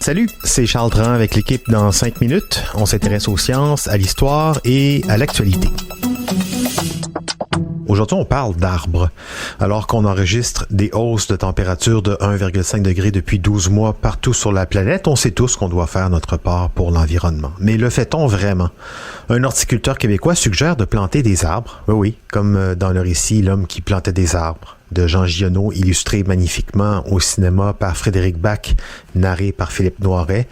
Salut, c'est Charles Dran avec l'équipe dans 5 minutes. On s'intéresse aux sciences, à l'histoire et à l'actualité. Aujourd'hui, on parle d'arbres. Alors qu'on enregistre des hausses de température de 1,5 degré depuis 12 mois partout sur la planète, on sait tous qu'on doit faire notre part pour l'environnement. Mais le fait-on vraiment? Un horticulteur québécois suggère de planter des arbres. Oui, comme dans le récit L'homme qui plantait des arbres de Jean Giono, illustré magnifiquement au cinéma par Frédéric Bach, narré par Philippe Noiret.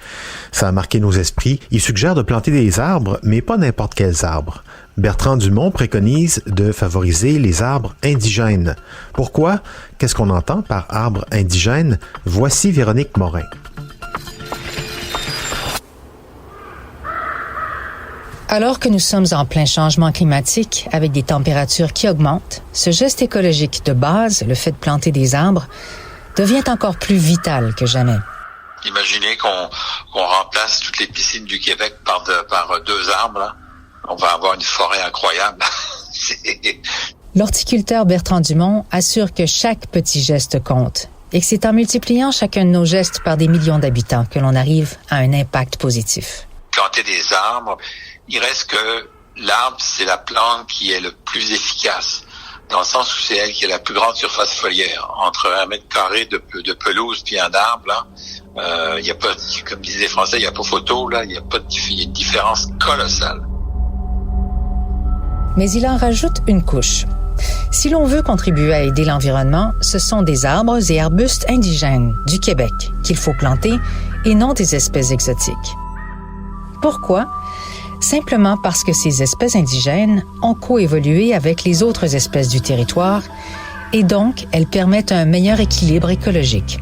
Ça a marqué nos esprits. Il suggère de planter des arbres, mais pas n'importe quels arbres. Bertrand Dumont préconise de favoriser les arbres indigènes. Pourquoi? Qu'est-ce qu'on entend par arbre indigène? Voici Véronique Morin. Alors que nous sommes en plein changement climatique avec des températures qui augmentent, ce geste écologique de base, le fait de planter des arbres, devient encore plus vital que jamais. Imaginez qu'on remplace toutes les piscines du Québec par 2 arbres. Là. On va avoir une forêt incroyable. L'horticulteur Bertrand Dumont assure que chaque petit geste compte et que c'est en multipliant chacun de nos gestes par des millions d'habitants que l'on arrive à un impact positif. Planter des arbres, il reste que l'arbre, c'est la plante qui est le plus efficace, dans le sens où c'est elle qui a la plus grande surface foliaire. Entre 1 mètre carré de pelouse puis un arbre, là, il y a pas, comme disaient les Français, il y a pas photo, là, il y a une différence colossale. Mais il en rajoute une couche. Si l'on veut contribuer à aider l'environnement, ce sont des arbres et arbustes indigènes du Québec qu'il faut planter et non des espèces exotiques. Pourquoi? Simplement parce que ces espèces indigènes ont coévolué avec les autres espèces du territoire et donc elles permettent un meilleur équilibre écologique.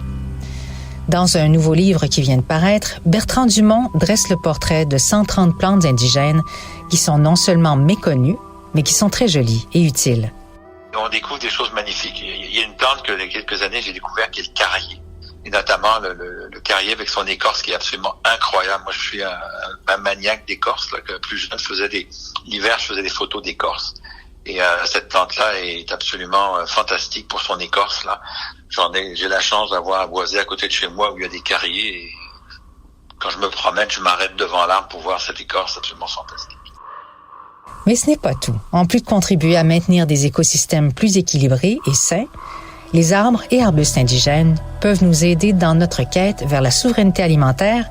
Dans un nouveau livre qui vient de paraître, Bertrand Dumont dresse le portrait de 130 plantes indigènes qui sont non seulement méconnues, mais qui sont très jolies et utiles. On découvre des choses magnifiques. Il y a une plante que, il y a quelques années, j'ai découvert qui est le carrier. Et notamment le carrier avec son écorce qui est absolument incroyable. Moi, je suis un maniaque d'écorce. Là, que plus jeune, l'hiver, je faisais des photos d'écorce. Et cette plante-là est absolument fantastique pour son écorce. Là, j'ai la chance d'avoir un boisé à côté de chez moi où il y a des carriers. Et quand je me promène, je m'arrête devant l'arbre pour voir cette écorce absolument fantastique. Mais ce n'est pas tout. En plus de contribuer à maintenir des écosystèmes plus équilibrés et sains, les arbres et arbustes indigènes peuvent nous aider dans notre quête vers la souveraineté alimentaire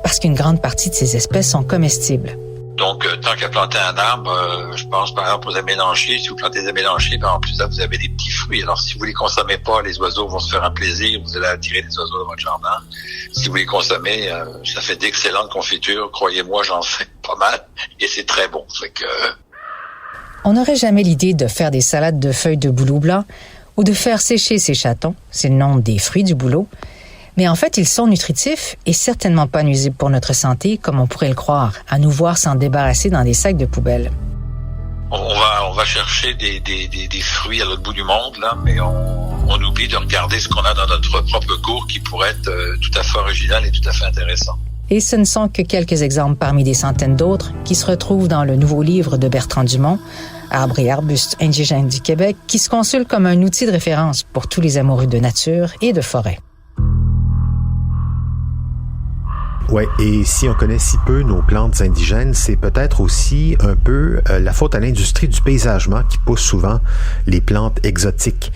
parce qu'une grande partie de ces espèces sont comestibles. Donc, tant qu'à planter un arbre, je pense par exemple aux amélanchiers. Si vous plantez des amélanchiers, en plus là, vous avez des petits fruits. Alors, si vous les consommez pas, les oiseaux vont se faire un plaisir. Vous allez attirer des oiseaux dans votre jardin. Si vous les consommez, ça fait d'excellentes confitures. Croyez-moi, j'en fais pas mal et c'est très bon. Fait que... On n'aurait jamais l'idée de faire des salades de feuilles de bouleau blanc ou de faire sécher ces chatons, c'est le nom des fruits du bouleau. Mais en fait, ils sont nutritifs et certainement pas nuisibles pour notre santé, comme on pourrait le croire, à nous voir s'en débarrasser dans des sacs de poubelle. On va chercher des fruits à l'autre bout du monde, là, mais on oublie de regarder ce qu'on a dans notre propre cour qui pourrait être tout à fait original et tout à fait intéressant. Et ce ne sont que quelques exemples parmi des centaines d'autres qui se retrouvent dans le nouveau livre de Bertrand Dumont, Arbres et arbustes indigènes du Québec, qui se consulte comme un outil de référence pour tous les amoureux de nature et de forêt. Ouais, et si on connaît si peu nos plantes indigènes, c'est peut-être aussi un peu la faute à l'industrie du paysagement qui pousse souvent les plantes exotiques.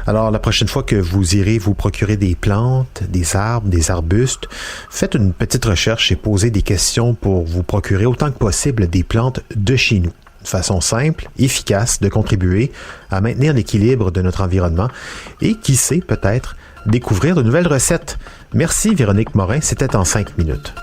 Alors, la prochaine fois que vous irez vous procurer des plantes, des arbres, des arbustes, faites une petite recherche et posez des questions pour vous procurer autant que possible des plantes de chez nous. Une façon simple, efficace de contribuer à maintenir l'équilibre de notre environnement et, qui sait, peut-être, découvrir de nouvelles recettes. Merci Véronique Morin, c'était en 5 minutes.